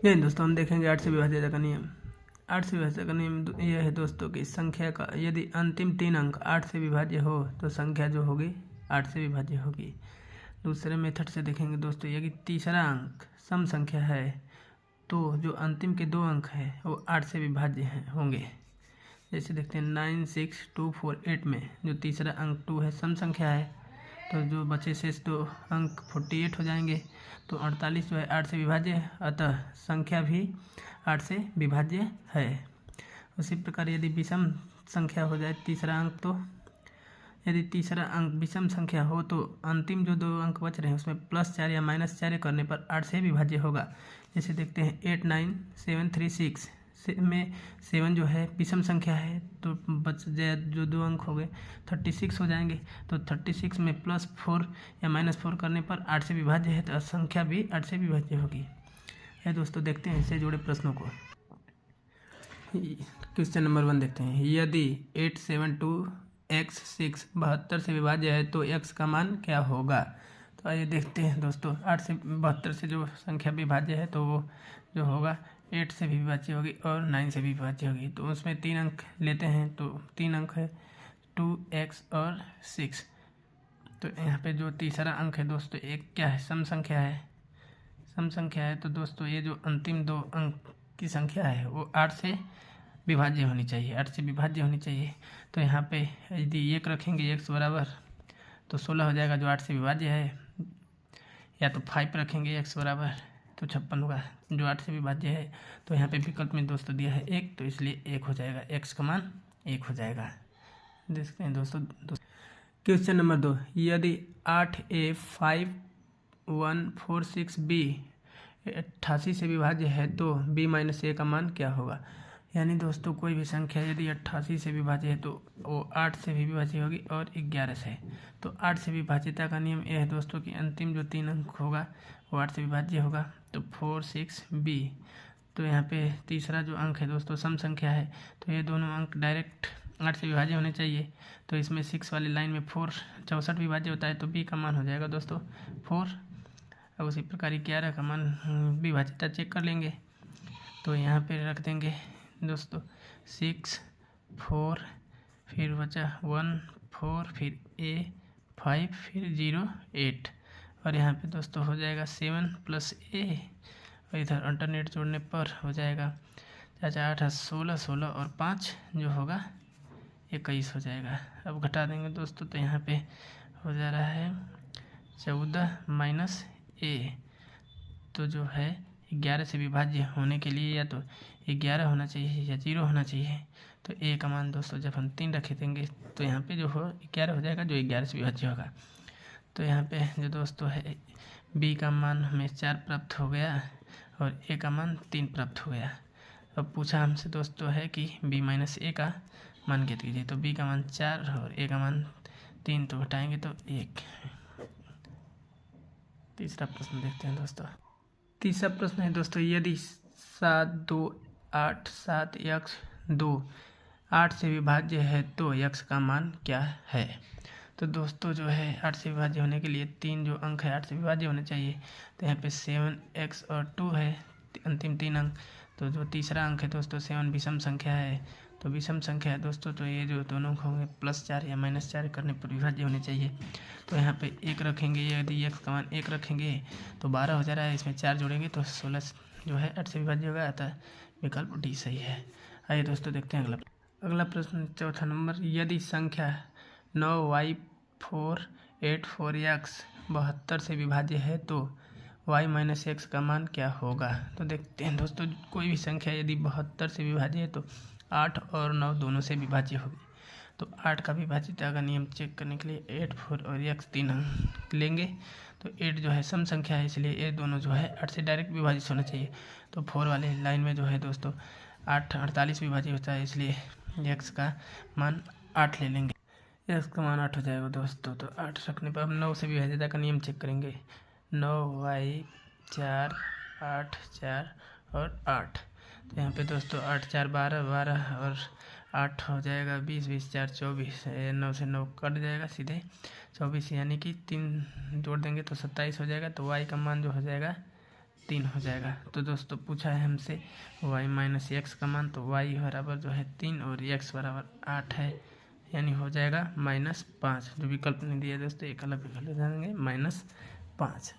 जी दोस्तों, हम देखेंगे 8 से विभाज्यता का नियम। 8 से विभाज्यता का नियम यह है दोस्तों कि संख्या का यदि अंतिम 3 अंक 8 से विभाज्य हो तो संख्या जो होगी 8 से विभाज्य होगी। दूसरे मेथड से देखेंगे दोस्तों, यदि तीसरा अंक सम संख्या है तो जो अंतिम के 2 अंक है वो 8 से विभाज्य होंगे। जैसे देखते हैं 9, 6, 2, 4, 8 में जो तीसरा अंक 2 है सम संख्या है, तो जो बचे शेष 2 अंक 48 हो जाएंगे। तो 48 जो है 8 से विभाज्य है, अतः संख्या भी 8 से विभाज्य है। उसी प्रकार यदि विषम संख्या हो जाए तीसरा अंक, तो यदि तीसरा अंक विषम संख्या हो तो अंतिम जो 2 अंक बच रहे हैं उसमें +4 या -4 करने पर 8 से विभाज्य होगा। जैसे देखते हैं 8, 9, 7, 3, 6 में 7 जो है विषम संख्या है, तो बच जाए जो 2 अंक हो गए 36 हो जाएंगे। तो 36 में +4 या -4 करने पर 8 से विभाज्य है, तो संख्या भी 8 से विभाज्य होगी। है दोस्तों, देखते हैं इससे जुड़े प्रश्नों को। क्वेश्चन नंबर 1 देखते हैं। यदि 872x6 72 से विभाज्य है तो x का मान क्या होगा। तो आइए देखते हैं दोस्तों, 8 से 72 से जो संख्या विभाज्य है तो वो जो होगा 8 से भी विभाज्य होगी और 9 से भी विभाज्य होगी। तो उसमें 3 अंक लेते हैं, तो 3 अंक है 2x और 6। तो यहाँ पे जो तीसरा अंक है दोस्तों एक क्या है, सम संख्या है। सम संख्या है तो दोस्तों ये जो अंतिम 2 अंक की संख्या है वो 8 से विभाज्य होनी चाहिए, 8 से विभाज्य होनी चाहिए। तो यहाँ पे यदि 1 रखेंगे x बराबर तो 16 हो जाएगा जो 8 से विभाज्य है, या तो 5 रखेंगे x बराबर तो 56 होगा जो 8 से विभाज्य है। तो यहाँ पे विकल्प में दोस्तों दिया है 1, तो इसलिए 1 हो जाएगा, x का मान 1 हो जाएगा। देखते हैं दोस्तों क्वेश्चन नंबर 2। यदि 8a 5146b 88 से विभाज्य है तो b - a का मान क्या होगा। यानी दोस्तों कोई भी संख्या यदि 88 से विभाज्य है तो वो 8 से भी विभाज्य होगी और 11 से। तो 8 से विभाज्यता का नियम यह है दोस्तों कि अंतिम जो 3 अंक होगा वो 8 से विभाज्य होगा। तो 46b, तो यहाँ पे तीसरा जो अंक है दोस्तों सम संख्या है, तो ये दोनों अंक डायरेक्ट 8 से विभाज्य होने चाहिए। तो इसमें 6 वाली लाइन में 4 64 विभाज्य होता है, तो b का मान हो जाएगा दोस्तों 4। अब उसी प्रकार 11 का मान विभाज्यता चेक कर लेंगे। तो यहाँ पे रख देंगे दोस्तों 6, 4, फिर बचा 1, 4, फिर a 5, फिर 0, 8, और यहाँ पे दोस्तों हो जाएगा 7 + a, और इधर अल्टरनेट जोड़ने पर हो जाएगा 4, 8, 16, 16 और 5 जो होगा 21 हो जाएगा। अब घटा देंगे दोस्तों, तो यहाँ पे हो जा रहा है 14 - a, तो जो है 11 से विभाज्य होने के लिए या तो 11 होना चाहिए या 0 होना चाहिए। तो a का मान दोस्तों जब हम 3 रखे देंगे तो यहाँ पे जो हो 11 हो जाएगा जो 11 से विभाज्य होगा। तो यहाँ पे जो दोस्तों है b का मान हमें 4 प्राप्त हो गया और a का मान 3 प्राप्त हो गया। अब पूछा हमसे दोस्तों है कि b - a का मान ज्ञात कीजिए। तो b का मान 4 और a का मान 3, तो घटाएंगे तो 1। तीसरा प्रश्न देखते हैं दोस्तों। तीसरा प्रश्न है दोस्तों, यदि 7, 2, 8, 7 x 2 8 से विभाज्य है तो x का मान क्या है। तो दोस्तों जो है 8 से विभाज्य होने के लिए 3 जो अंक है 8 से विभाज्य होने चाहिए। तो यहाँ पे 7x और 2 है अंतिम 3 अंक। तो जो तीसरा अंक है दोस्तों 7 विषम संख्या है, तो विषम संख्या है दोस्तों, तो ये जो दोनों होंगे +4 या -4 करने पर विभाज्य होने चाहिए। तो यहाँ पे 1 रखेंगे, यदि x का मान 1 रखेंगे तो 12 हो जा रहा है, इसमें 4 जोड़ेंगे तो 16 जो है 8 से विभाज्य होगा, अतः विकल्प डी सही है। आइए दोस्तों देखते हैं अगला प्रश्न, चौथा नंबर। यदि संख्या 9y484x 72 से विभाज्य है तो y - x का मान क्या होगा। तो देखते हैं दोस्तों, कोई भी संख्या यदि 72 से विभाज्य है तो 8 और 9 दोनों से विभाज्य होगी। तो 8 का विभाज्यता का नियम चेक करने के लिए 8, 4 और x 3 अंक लेंगे। तो 8 जो है सम संख्या है, इसलिए ये दोनों जो है 8 से डायरेक्ट विभाजित होना चाहिए। तो 4 वाले लाइन में जो है दोस्तों 8 48 विभाज्य होता है, इसलिए x का मान 8 ले लेंगे। x का मान 8 हो जाएगा दोस्तों। तो 8 रखने पर हम 9 से विभाज्यता का नियम चेक करेंगे। 9y 4 8 4 और 8। तो यहाँ पे दोस्तों 8 4 12 12 और 8 हो जाएगा 20 20 4 24, 9 से 9 कट जाएगा सीधे 24, यानी कि 3 जोड़ देंगे तो 27 हो जाएगा। तो y का मान जो हो जाएगा 3 हो जाएगा। तो दोस्तों पूछा है हमसे y माइनस एक्स का मान, तो y बराबर जो है 3 और x बराबर 8 है, यानी हो जाएगा -5। जो विकल्प नहीं दिया दोस्तों एक अलग विकल्प जानेंगे -5।